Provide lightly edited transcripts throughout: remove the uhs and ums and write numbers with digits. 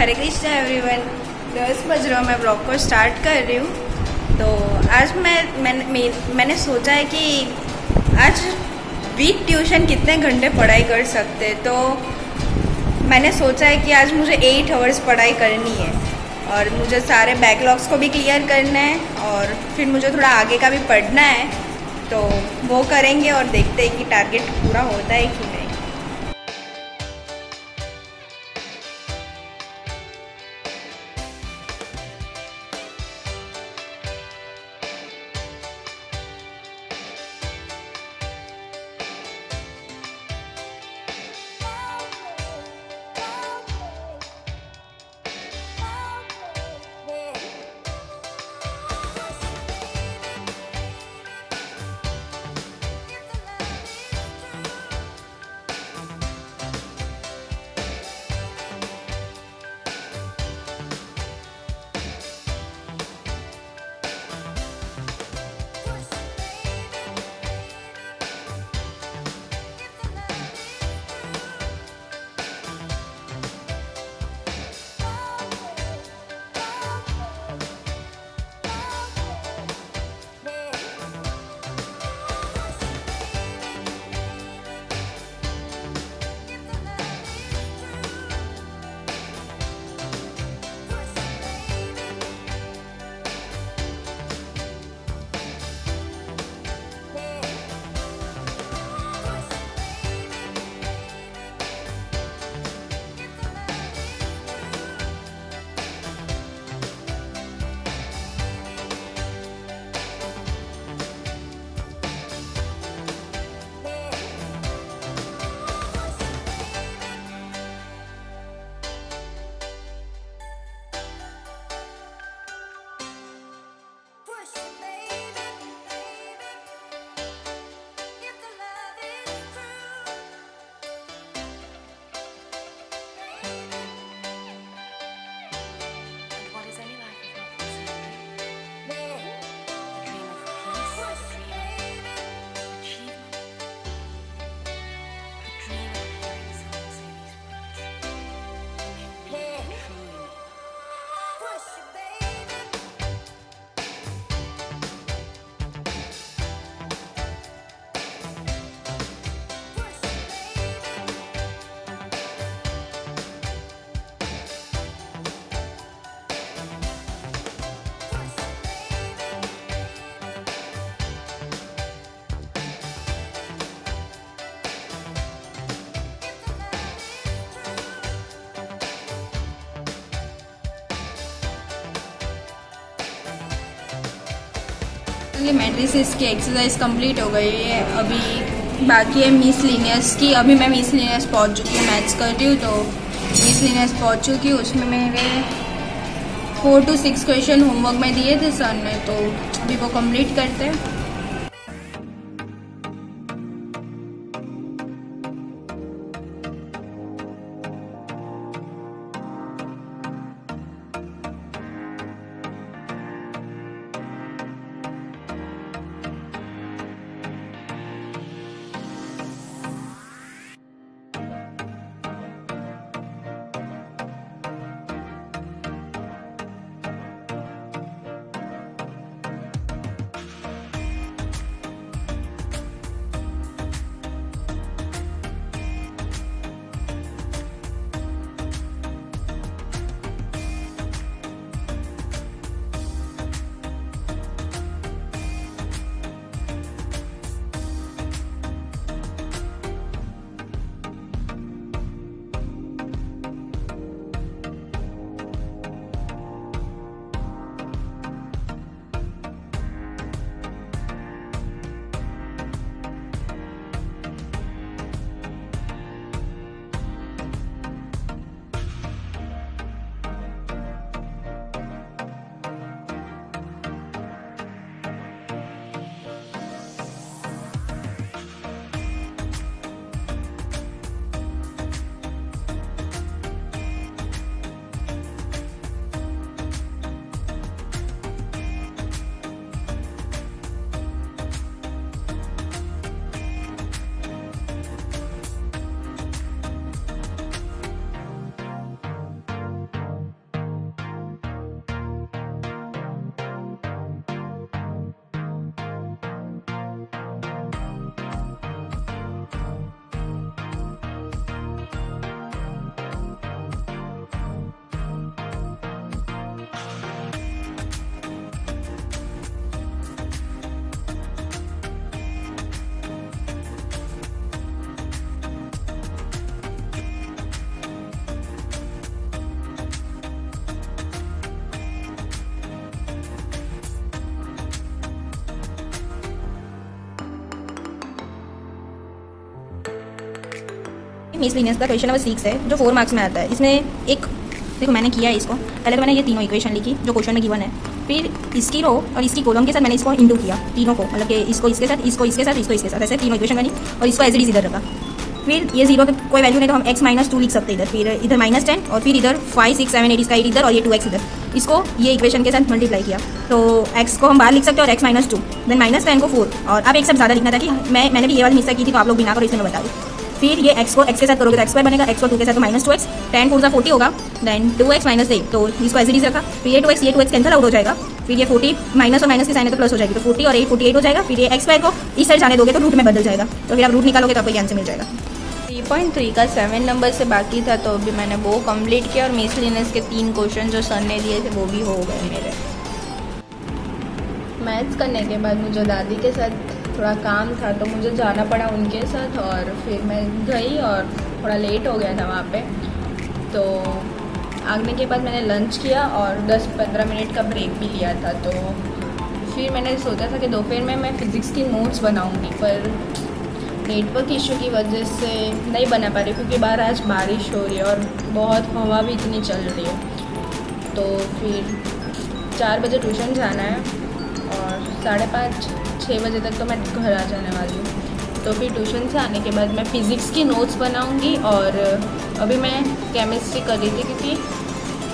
हरे Krishna everyone. 10 बज रहा मैं ब्लॉग को स्टार्ट कर रही हूँ। तो आज मैंने सोचा है कि आज वीक ट्यूशन कितने घंटे पढ़ाई कर सकते, तो मैंने सोचा है कि आज मुझे 8 आवर्स पढ़ाई करनी है और मुझे सारे बैकलॉग्स को भी क्लियर करना है और फिर मुझे थोड़ा आगे का भी पढ़ना है। तो वो करेंगे और देखते हैं कि टारगेट पूरा होता है कि नहीं। मैट्रिसेस की एक्सरसाइज कंप्लीट हो गई है। अभी बाकी है मिसलिनियस की। अभी मैं मिसलिनियस पहुंच चुकी हूँ, मैथ्स कर रही हूँ तो मिसलिनियस पहुंच चुकी हूँ। उसमें मेरे 4 to 6 क्वेश्चन होमवर्क में दिए थे सर ने, तो अभी वो कंप्लीट करते हैं। मिसलिनियस का क्वेश्चन नंबर 6 है जो 4 मार्क्स में आता है। इसमें एक देखो मैंने किया है इसको, पहले तो मैंने ये तीनों इक्वेशन लिखी जो क्वेश्चन में गिवन है, फिर इसकी रो और इसकी कॉलम के साथ मैंने इसको इंटू किया तीनों को, मतलब कि इसको इसके साथ, इसको इसके साथ, इसको इसके साथ, ऐसे तीनों इक्वेशन बनी और इसको एज इट इज इधर रखा। फिर ये जीरो तो कोई वैल्यू नहीं तो हम x-2 लिख सकते हैं इधर, फिर इधर -10 और फिर इधर 5 6 7 8 इसका 8 इधर और ये 2x इधर, इसको ये इक्वेशन के साथ मल्टीप्लाई किया तो x को हम बाहर लिख सकते हैं और x-2 देन -10 को 4 और अब एक सब ज़्यादा लिखना था कि मैंने भी ये वाली मिस्टेक की थी तो आप लोग बिना करो इसमें मैं बता दूँ। फिर ये x को x के साथ करोगे तो x² बनेगा, x को 2 के साथ तो -2x, 10 4 40 होगा, देन 2x -8 तो इसको एज इट इज रखा, फिर ये 2x कैंसिल आउट हो जाएगा, फिर ये 40 माइनस और माइनस की साइन है तो प्लस हो जाएगी तो 40 और 8 48 हो जाएगा, फिर ये x² को इस साइड जाने दोगे तो रूट में बदल जाएगा, तो फिर आप रूट निकालोगे तो आपको ये आंसर मिल जाएगा। 3.3 का 7 नंबर से बाकी था तो अभी मैंने वो कंप्लीट किया और मिसलिनियस के 3 क्वेश्चन जो सर ने दिए थे वो भी हो गए मेरे। मैथ्स करने के बाद मुझे दादी के साथ थोड़ा काम था तो मुझे जाना पड़ा उनके साथ और फिर मैं गई और थोड़ा लेट हो गया था वहाँ पे। तो आने के बाद मैंने लंच किया और 10-15 मिनट का ब्रेक भी लिया था। तो फिर मैंने सोचा था कि दोपहर में मैं फ़िज़िक्स की नोट्स बनाऊँगी, पर नेटवर्क इशू की वजह से नहीं बना पा रही क्योंकि बाहर आज बारिश हो रही है और बहुत हवा भी इतनी चल रही है। तो फिर 4 बजे ट्यूशन जाना है और 5:30-6 बजे तक तो मैं घर आ जाने वाली हूँ। तो फिर ट्यूशन से आने के बाद मैं फ़िज़िक्स की नोट्स बनाऊँगी और अभी मैं केमिस्ट्री कर रही थी क्योंकि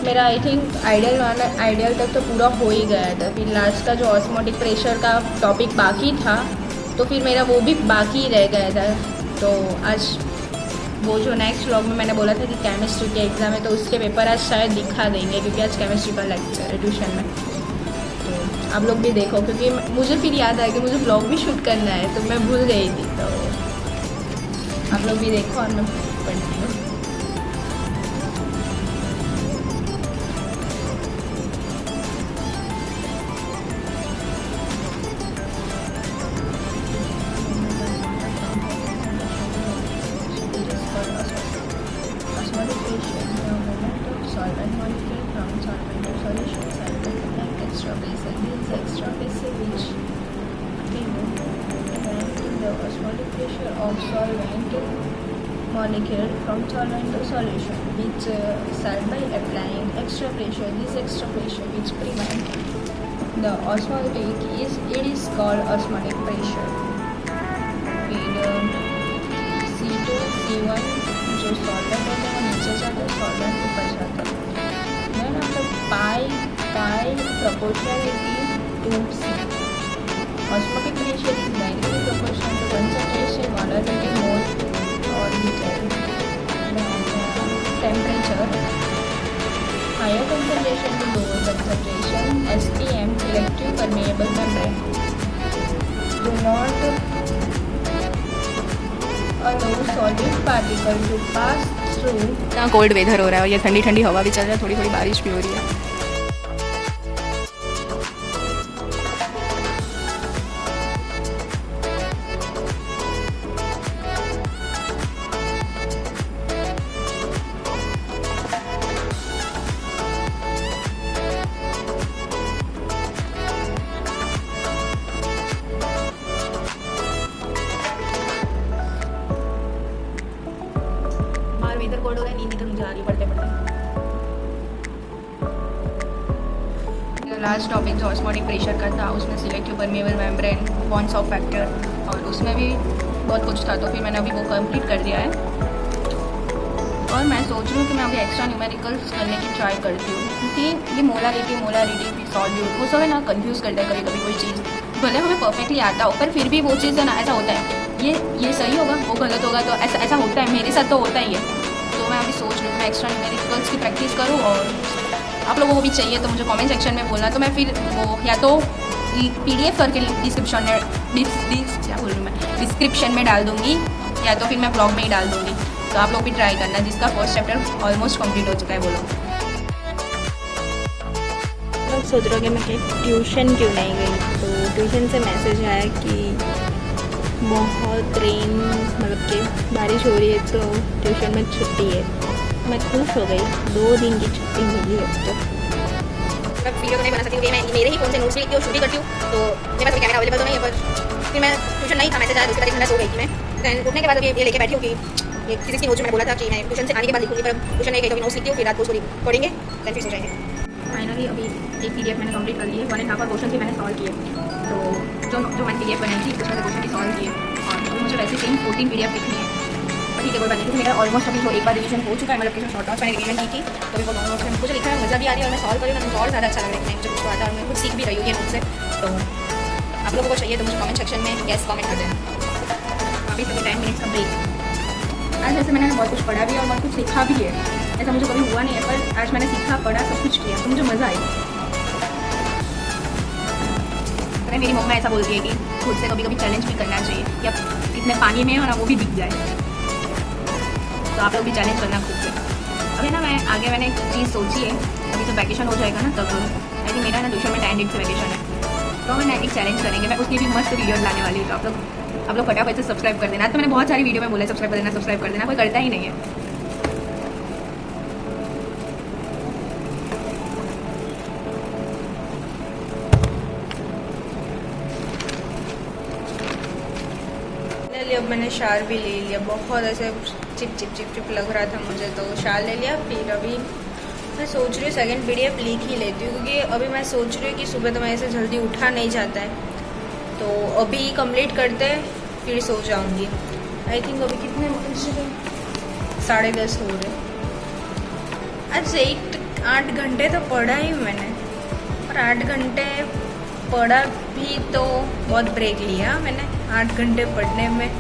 मेरा आई थिंक आइडियल तक तो पूरा हो ही गया था। फिर लास्ट का जो ऑस्मोटिक प्रेशर का टॉपिक बाकी था तो फिर मेरा वो भी बाकी रह गया था। तो आज वो जो नेक्स्ट व्लॉग में मैंने बोला था कि केमिस्ट्री के एग्ज़ाम है तो उसके पेपर आज शायद दिखा देंगे क्योंकि आज केमिस्ट्री का लेक्चर है ट्यूशन में। तो आप लोग भी देखो क्योंकि मुझे फिर याद आया कि मुझे व्लॉग भी शूट करना है तो मैं भूल गई थी। तो आप लोग भी देखो और मैं पढ़ती हूँ। Molecule from solvent to solution, which start by applying extra pressure. This extra pressure which prevent the osmotic it is called osmotic pressure. फिर C2 C1 जो सॉल्वेंट होता है वो नीचे जाता है, सॉल्वेंट ऊपर जाता है। Then after pi proportionality to C. Osmotic pressure is directly proportional to concentration, molarity, mole or liter. Temperature, higher concentration to lower concentration, SPM, selective permeable membrane. Do not allow solid particle to pass through. इतना cold weather हो रहा है और ये ठंडी ठंडी हवा भी चल रहा है, थोड़ी थोड़ी बारिश भी हो रही है। इधर कोल्ड हो रहा है, नींद इधर मुझे आ रही पढ़ते पढ़ते। लास्ट टॉपिक जो ऑस्मोटिक प्रेशर का था उसमें selective permeable membrane, bonds of factor और उसमें भी बहुत कुछ था तो फिर मैंने अभी वो कंप्लीट कर दिया है। और मैं सोच रही हूँ कि मैं अभी एक्स्ट्रा न्यूमेरिकल्स करने की ट्राई करती हूँ क्योंकि ये मोलारिटी फिर सॉल्यूट वो सब है ना कंफ्यूज करता है कभी कभी कोई चीज़, भले हमें परफेक्टली आता हो पर फिर भी वो चीज़ है ना ऐसा होता है ये सही होगा वो गलत होगा, तो ऐसा होता है, मेरे साथ तो होता ही है। तो मैं अभी सोच रही हूँ मैं एक्स्ट्रा न्यूमेरिकल्स की प्रैक्टिस करूँ और आप लोगों को भी चाहिए तो मुझे कमेंट सेक्शन में बोलना, तो मैं फिर वो या तो PDF करके डिस्क्रिप्शन में डाल दूँगी या तो फिर मैं ब्लॉग में ही डाल दूँगी। तो आप लोग भी ट्राई करना जिसका फर्स्ट चैप्टर ऑलमोस्ट कंप्लीट हो चुका है। बोलो लोग सोच रहे हो कि मैं ट्यूशन क्यों नहीं गई, तो ट्यूशन से मैसेज आया कि बहुत रेन मतलब कि बारिश हो रही है तो ट्यूशन में छुट्टी है। मैं खुश हो गई, 2 दिन की छुट्टी मिली है। तो मैं वीडियो तो नहीं बना सकती क्योंकि मैं मेरे ही फ़ोन से नोट्स लिखती हूँ, शूट भी करती हूँ, तो मेरे पास कैमरा अवेलेबल तो नहीं है। पर फिर मैं ट्यूशन नहीं था, मैसेज आया, उसके बाद मैं सो गई थी। मैं दैन उठने के बाद अभी ये लेके बैठी हूँ कि ये फिजिक्स की नोट जो मैंने बोला था कि मैं ट्यूशन से आने के बाद लिखूंगी, पर ट्यूशन नहीं गई तो अभी नोट्स लिखती हूँ, फिर रात को उसको पढ़ेंगे, देन फिर सो जाएंगे। फाइनली अभी एक पीडीएफ मैंने कंप्लीट कर ली है, 1.5 आवर क्वेश्चन भी मैंने सॉल्व किए। तो जो मैंने पीडीएफ बनाई थी उसमें से क्वेश्चन भी सॉल्व किए, और अभी मुझे वैसे सेम 14 पीडीएफ लिखनी है। ठीक है, कोई बात नहीं, क्योंकि मेरा ऑलमोस्ट अभी जो एक बार रिवीजन हो चुका है, मतलब कि शॉर्ट नोट्स मैंने रिवीजन की थी, तो अभी वो लॉन्ग नोट्स में मुझे लिखने में मज़ा भी आ रही है और मैं सॉल्व कर रही हूँ, मुझे और ज़्यादा अच्छा लग रहा है कि मुझे कुछ आता है और मैं कुछ सीख भी रही हूँ ये नोट से। तो आप लोगों को चाहिए तो मुझे कमेंट सेक्शन में यस कमेंट कर देना। अभी सभी 10 मिनट्स का ब्रेक। आज वैसे मैंने बहुत कुछ पढ़ा भी है और बहुत कुछ सीखा भी है, ऐसा मुझे कभी हुआ नहीं है, पर आज मैंने सीखा, पढ़ा, सब कुछ किया, तो मुझे मज़ा आई। अरे मेरी मम्मा ऐसा बोलती है कि खुद से कभी कभी चैलेंज भी करना चाहिए, कि आप कितने पानी में हो ना वो भी दिख जाए, तो आप लोग भी चैलेंज करना खुद से। अभी ना मैंने एक चीज़ सोची है, अभी जब वैकेशन हो जाएगा ना तब आई थिंक मेरा ना ट्यूशन में 10 दिन से वैकेशन है, तो मैं एक चैलेंज करेंगे, मैं उसकी भी मस्त वीडियो लाने वाली हूँ, तो आप लोग फटाफट से सब्सक्राइब कर देना। तो मैंने बहुत सारी वीडियो में बोला सब्सक्राइब कर देना, कोई करता ही नहीं है। अब मैंने शार भी ले लिया, बहुत ऐसे चिप लग रहा था मुझे, तो शार ले लिया। फिर अभी मैं सोच रही हूँ सेकंड पीडीएफ लिख ही लेती हूँ, क्योंकि अभी मैं सोच रही हूँ कि सुबह तो मैं ऐसे जल्दी उठा नहीं जाता है, तो अभी कंप्लीट करते फिर सो जाऊँगी। आई थिंक अभी कितने 10:30 हो रहे। आज 8 घंटे तो पढ़ा ही मैंने, और 8 घंटे पढ़ा भी तो बहुत ब्रेक लिया मैंने 8 घंटे पढ़ने में।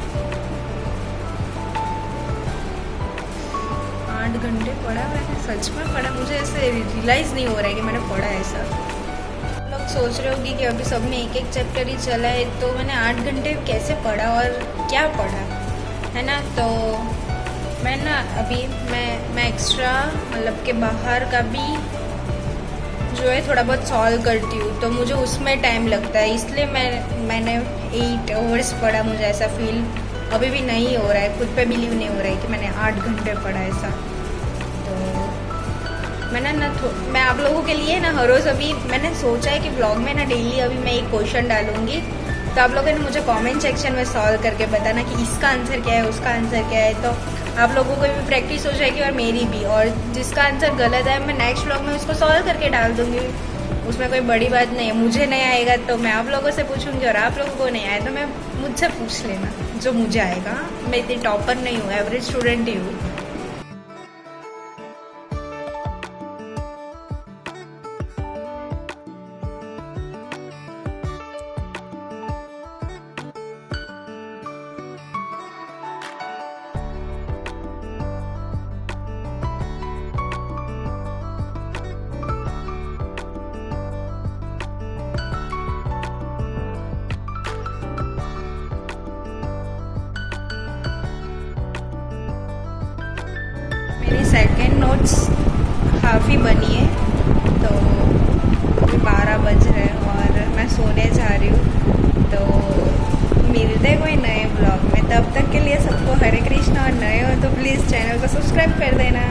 8 घंटे पढ़ा मैंने, सच में पढ़ा, मुझे ऐसे रियलाइज़ नहीं हो रहा है कि मैंने पढ़ा ऐसा। लोग सोच रहे होगी कि अभी सब में एक चैप्टर ही चला है, तो मैंने 8 घंटे कैसे पढ़ा और क्या पढ़ा, है ना। तो मैं ना अभी मैं एक्स्ट्रा मतलब के बाहर का भी जो है थोड़ा बहुत सॉल्व करती हूँ, तो मुझे उसमें टाइम लगता है, इसलिए मैंने 8 आवर्स पढ़ा। मुझे ऐसा फील अभी भी नहीं हो रहा है, खुद पे बिलीव नहीं हो रहा है कि मैंने 8 घंटे पढ़ा ऐसा। तो मैंने ना मैं आप लोगों के लिए ना हर रोज़ अभी मैंने सोचा है कि ब्लॉग में ना डेली अभी मैं एक क्वेश्चन डालूँगी, तो आप लोगों ने मुझे कमेंट सेक्शन में सॉल्व करके बताना कि इसका आंसर क्या है, उसका आंसर क्या है, तो आप लोगों को भी प्रैक्टिस हो जाएगी और मेरी भी। और जिसका आंसर गलत है मैं नेक्स्ट ब्लॉग में उसको सॉल्व करके डाल दूँगी, उसमें कोई बड़ी बात नहीं है। मुझे नहीं आएगा तो मैं आप लोगों से पूछूंगी, और आप लोगों को नहीं आया तो मैं मुझसे पूछ लेना जो मुझे आएगा। मैं इतनी टॉपर नहीं हूँ, एवरेज स्टूडेंट ही हूँ। मेरी सेकंड नोट्स काफ़ी बनी है, तो अभी 12 बज रहे हैं और मैं सोने जा रही हूँ। तो मिलते कोई नए ब्लॉग में, तब तक के लिए सबको हरे कृष्णा, और नए हो तो प्लीज़ चैनल को सब्सक्राइब कर देना।